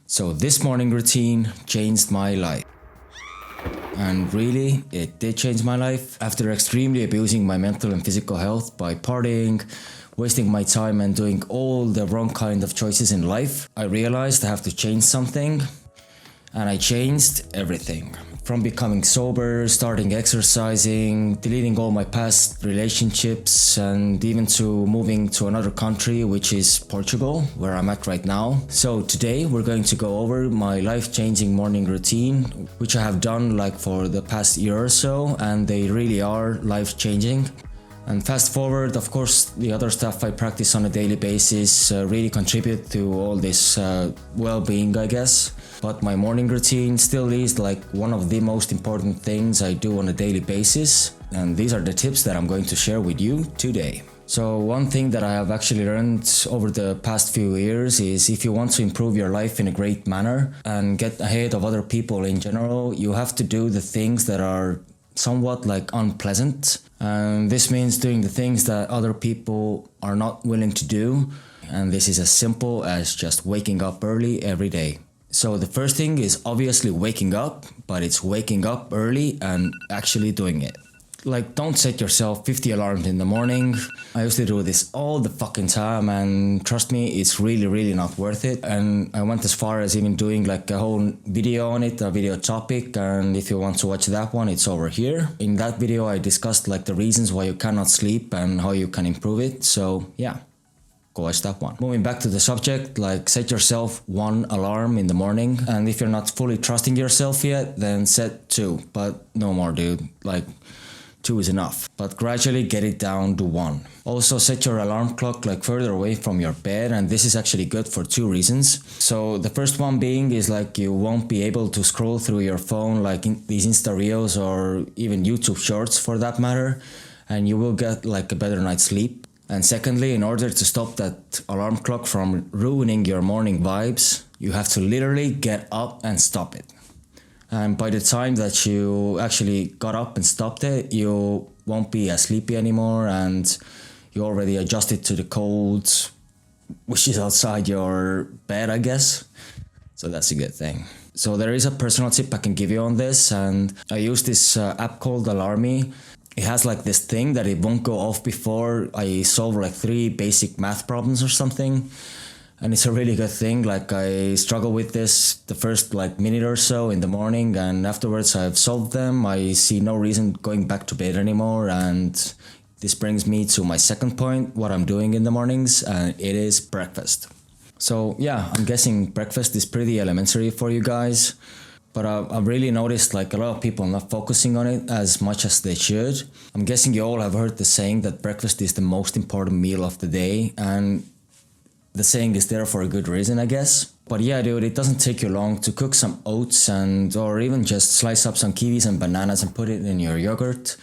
So this morning routine changed my life. And really, it did change my life. After extremely abusing my mental and physical health by partying, wasting my time and doing all the wrong kind of choices in life, I realized I have to change something. And I changed everything. From becoming sober, starting exercising, deleting all my past relationships, and even to moving to another country, which is Portugal, where I'm at right now. So today we're going to go over my life-changing morning routine, which I have done like for the past year or so, and they really are life-changing. And fast forward, of course, the other stuff I practice on a daily basis really contribute to all this well-being, I guess. But my morning routine still is like one of the most important things I do on a daily basis. And these are the tips that I'm going to share with you today. So one thing that I have actually learned over the past few years is if you want to improve your life in a great manner and get ahead of other people in general, you have to do the things that are somewhat like unpleasant. And this means doing the things that other people are not willing to do. And this is as simple as just waking up early every day. So the first thing is obviously waking up, but it's waking up early and actually doing it. Like, don't set yourself 50 alarms in the morning. I used to do this all the fucking time, and trust me, it's really not worth it. And I went as far as even doing like a whole video on it, a video topic, and if you want to watch that one, it's over here. In that video, I discussed like the reasons why you cannot sleep and how you can improve it. So yeah, go watch that one. Moving back to the subject, like set yourself one alarm in the morning, and if you're not fully trusting yourself yet, then set two, but no more, dude. Like, 2 is enough, but gradually get it down to 1. Also set your alarm clock like further away from your bed, and this is actually good for 2 reasons. So the first one being is like you won't be able to scroll through your phone like in these Insta Reels or even YouTube Shorts for that matter, and you will get like a better night's sleep. And secondly, in order to stop that alarm clock from ruining your morning vibes, you have to literally get up and stop it. And by the time that you actually got up and stopped it, you won't be as sleepy anymore, and you already adjusted to the cold, which is outside your bed, I guess. So that's a good thing. So there is a personal tip I can give you on this, and I use this app called Alarmy. It has like this thing that it won't go off before I solve like 3 basic math problems or something. And it's a really good thing. Like, I struggle with this the first like minute or so in the morning, and afterwards I've solved them. I see no reason going back to bed anymore, and this brings me to my second point, what I'm doing in the mornings, and it is breakfast. So yeah, I'm guessing breakfast is pretty elementary for you guys, but I've really noticed like a lot of people not focusing on it as much as they should. I'm guessing you all have heard the saying that breakfast is the most important meal of the day, and the saying is there for a good reason, I guess. But yeah, dude, it doesn't take you long to cook some oats or even just slice up some kiwis and bananas and put it in your yogurt.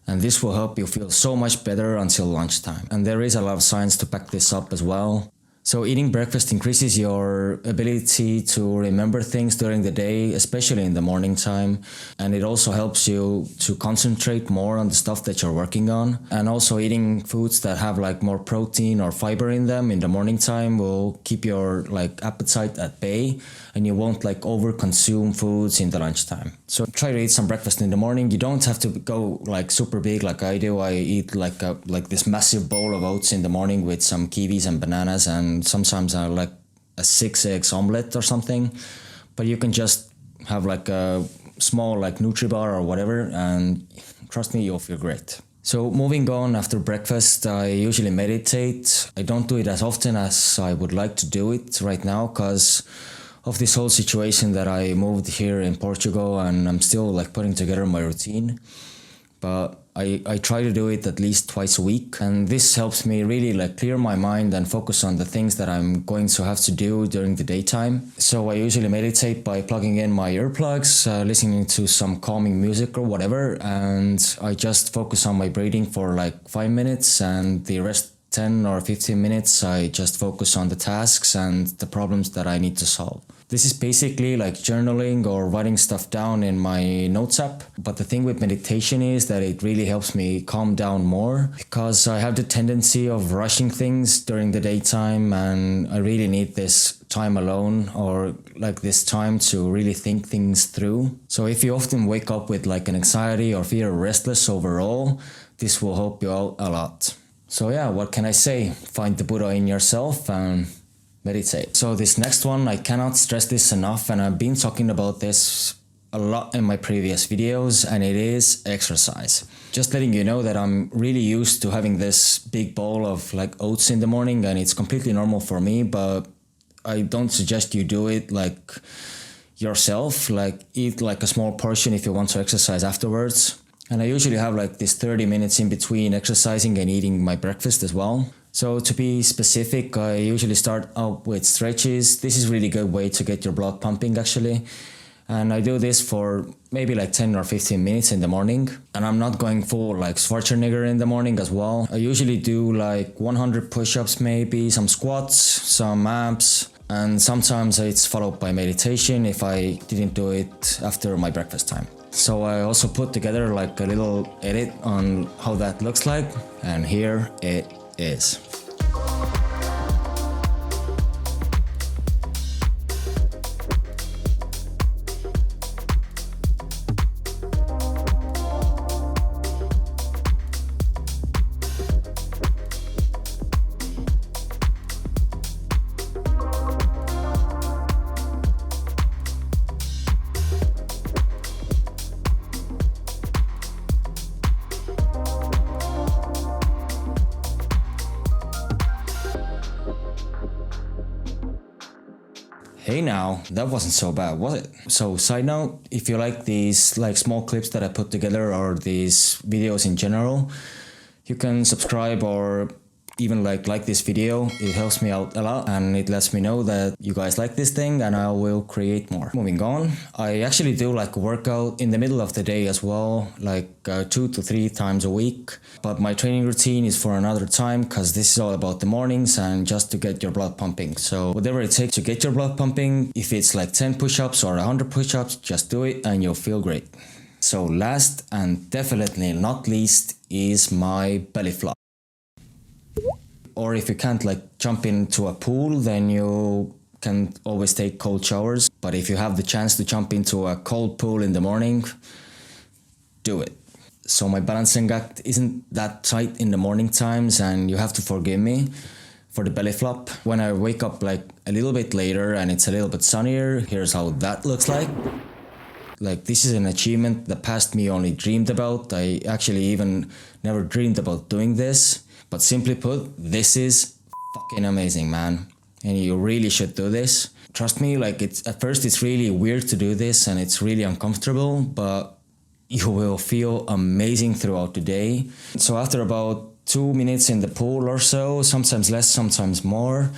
And this will help you feel so much better until lunchtime. And there is a lot of science to back this up as well. So eating breakfast increases your ability to remember things during the day, especially in the morning time. And it also helps you to concentrate more on the stuff that you're working on. And also eating foods that have like more protein or fiber in them in the morning time will keep your like appetite at bay, and you won't like over consume foods in the lunchtime. So try to eat some breakfast in the morning. You don't have to go like super big like I do. I eat like this massive bowl of oats in the morning with some kiwis and bananas, and sometimes I like a 6-egg omelette or something. But you can just have like a small like Nutribar or whatever, and trust me, you'll feel great. So moving on, after breakfast, I usually meditate. I don't do it as often as I would like to do it right now because of this whole situation that I moved here in Portugal, and I'm still like putting together my routine. But I try to do it at least twice a week, and this helps me really like clear my mind and focus on the things that I'm going to have to do during the daytime. So I usually meditate by plugging in my earplugs, listening to some calming music or whatever, and I just focus on my breathing for like 5 minutes, and the rest 10 or 15 minutes, I just focus on the tasks and the problems that I need to solve. This is basically like journaling or writing stuff down in my notes app. But the thing with meditation is that it really helps me calm down more, because I have the tendency of rushing things during the daytime, and I really need this time alone, or like this time to really think things through. So if you often wake up with like an anxiety or feel restless overall, this will help you out a lot. So yeah, what can I say? Find the Buddha in yourself and meditate. So this next one, I cannot stress this enough, and I've been talking about this a lot in my previous videos, and it is exercise. Just letting you know that I'm really used to having this big bowl of like oats in the morning, and it's completely normal for me, but I don't suggest you do it like yourself. Like eat like a small portion if you want to exercise afterwards. And I usually have like this 30 minutes in between exercising and eating my breakfast as well. So to be specific, I usually start out with stretches. This is a really good way to get your blood pumping actually. And I do this for maybe like 10 or 15 minutes in the morning. And I'm not going full like Schwarzenegger in the morning as well. I usually do like 100 push-ups maybe, some squats, some abs. And sometimes it's followed by meditation if I didn't do it after my breakfast time. So I also put together like a little edit on how that looks like. And here it is. Hey now, that wasn't so bad, was it? So side note, if you like these like small clips that I put together or these videos in general, you can subscribe or even like this video. It helps me out a lot and it lets me know that you guys like this thing and I will create more. Moving on, I actually do like a workout in the middle of the day as well, like 2 to 3 times a week. But my training routine is for another time because this is all about the mornings and just to get your blood pumping. So whatever it takes to get your blood pumping, if it's like 10 push-ups or 100 push-ups, just do it and you'll feel great. So last and definitely not least is my belly flop. Or if you can't like jump into a pool, then you can always take cold showers. But if you have the chance to jump into a cold pool in the morning, do it. So my balancing act isn't that tight in the morning times and you have to forgive me for the belly flop. When I wake up like a little bit later and it's a little bit sunnier, here's how that looks like. Like this is an achievement the past me only dreamed about. I actually even never dreamed about doing this. But simply put, this is fucking amazing, man. And you really should do this. Trust me, like at first it's really weird to do this and it's really uncomfortable, but you will feel amazing throughout the day. So after about 2 minutes in the pool or so, sometimes less, sometimes more,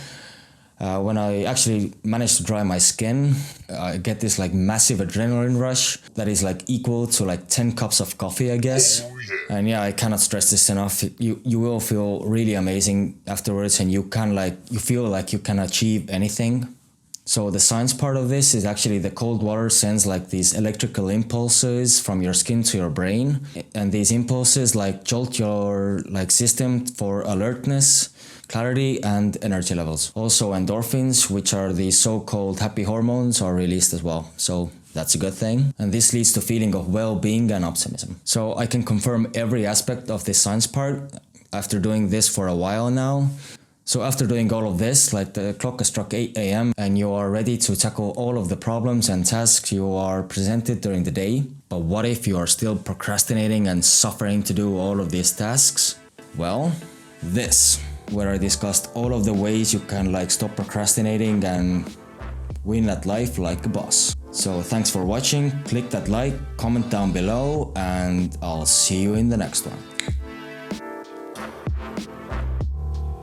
when I actually manage to dry my skin, I get this like massive adrenaline rush that is like equal to like 10 cups of coffee, I guess. Oh, yeah. And yeah, I cannot stress this enough. You will feel really amazing afterwards and you feel like you can achieve anything. So the science part of this is actually the cold water sends like these electrical impulses from your skin to your brain. And these impulses like jolt your like system for alertness, clarity and energy levels. Also endorphins, which are the so-called happy hormones, are released as well. So that's a good thing. And this leads to a feeling of well-being and optimism. So I can confirm every aspect of this science part after doing this for a while now. So after doing all of this, like the clock has struck 8 a.m. and you are ready to tackle all of the problems and tasks you are presented during the day. But what if you are still procrastinating and suffering to do all of these tasks? Well, this, where I discussed all of the ways you can like stop procrastinating and win at life like a boss. So thanks for watching, click that like, comment down below, and I'll see you in the next one.